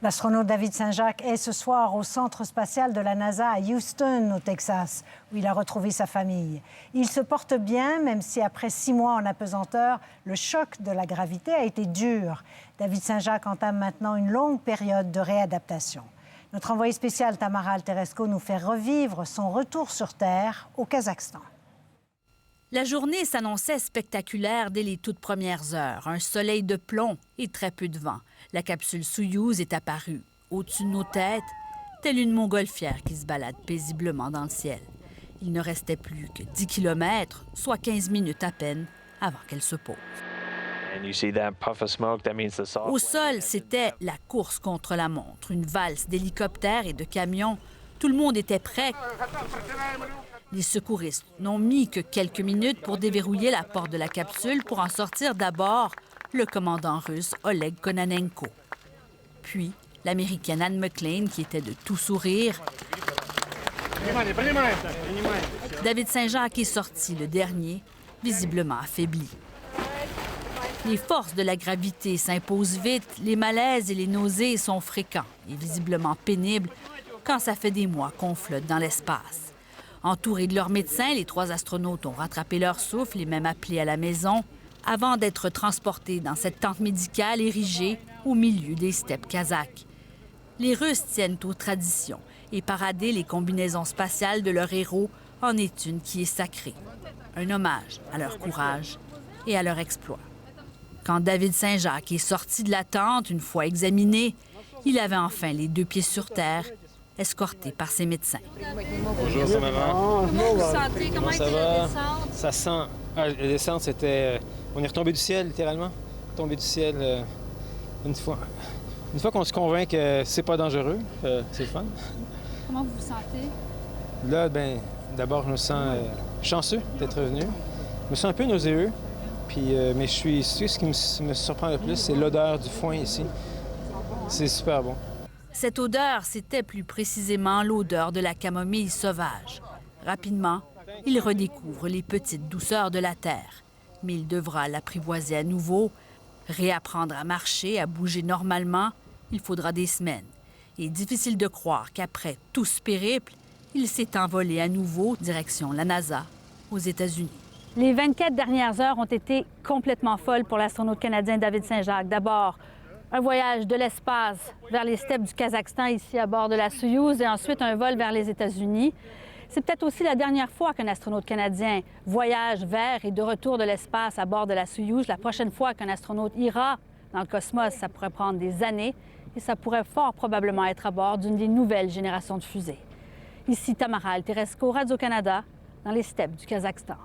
L'astronaute David Saint-Jacques est ce soir au centre spatial de la NASA à Houston, au Texas, où il a retrouvé sa famille. Il se porte bien, même si après 6 mois en apesanteur, le choc de la gravité a été dur. David Saint-Jacques entame maintenant une longue période de réadaptation. Notre envoyé spécial Tamara Alteresco nous fait revivre son retour sur Terre au Kazakhstan. La journée s'annonçait spectaculaire dès les toutes premières heures. Un soleil de plomb et très peu de vent. La capsule Soyouz est apparue au-dessus de nos têtes, telle une montgolfière qui se balade paisiblement dans le ciel. Il ne restait plus que 10 km, soit 15 minutes à peine, avant qu'elle se pose. Au sol, c'était la course contre la montre, une valse d'hélicoptères et de camions. Tout le monde était prêt. Les secouristes n'ont mis que quelques minutes pour déverrouiller la porte de la capsule pour en sortir d'abord le commandant russe Oleg Kononenko. Puis l'Américaine Anne McClain, qui était de tout sourire. David Saint-Jacques est sorti, le dernier, visiblement affaibli. Les forces de la gravité s'imposent vite, les malaises et les nausées sont fréquents et visiblement pénibles quand ça fait des mois qu'on flotte dans l'espace. Entourés de leurs médecins, les 3 astronautes ont rattrapé leur souffle et même appelé à la maison avant d'être transportés dans cette tente médicale érigée au milieu des steppes kazakhs. Les Russes tiennent aux traditions et parader les combinaisons spatiales de leurs héros en est une qui est sacrée. Un hommage à leur courage et à leur exploit. Quand David Saint-Jacques est sorti de la tente, une fois examiné, il avait enfin les 2 pieds sur terre, escorté par ses médecins. Bonjour, c'est maman. Comment vous sentez? Comment ça était va? la descente? Ça sent... la descente, c'était... On est retombé du ciel, littéralement. Tombé du ciel une fois. Une fois qu'on se convainc que c'est pas dangereux, c'est le fun. Comment vous vous sentez? Là, bien, d'abord, je me sens chanceux d'être revenu. Je me sens un peu nauséeux. Puis, mais ce qui me surprend le plus, c'est l'odeur du foin ici. C'est super bon. Cette odeur, c'était plus précisément l'odeur de la camomille sauvage. Rapidement, il redécouvre les petites douceurs de la terre. Mais il devra l'apprivoiser à nouveau, réapprendre à marcher, à bouger normalement. Il faudra des semaines. Et difficile de croire qu'après tout ce périple, il s'est envolé à nouveau direction la NASA, aux États-Unis. Les 24 dernières heures ont été complètement folles pour l'astronaute canadien David Saint-Jacques. D'abord, un voyage de l'espace vers les steppes du Kazakhstan, ici à bord de la Soyouz, et ensuite un vol vers les États-Unis. C'est peut-être aussi la dernière fois qu'un astronaute canadien voyage vers et de retour de l'espace à bord de la Soyouz. La prochaine fois qu'un astronaute ira dans le cosmos, ça pourrait prendre des années et ça pourrait fort probablement être à bord d'une des nouvelles générations de fusées. Ici Tamara Alteresco, Radio-Canada, dans les steppes du Kazakhstan.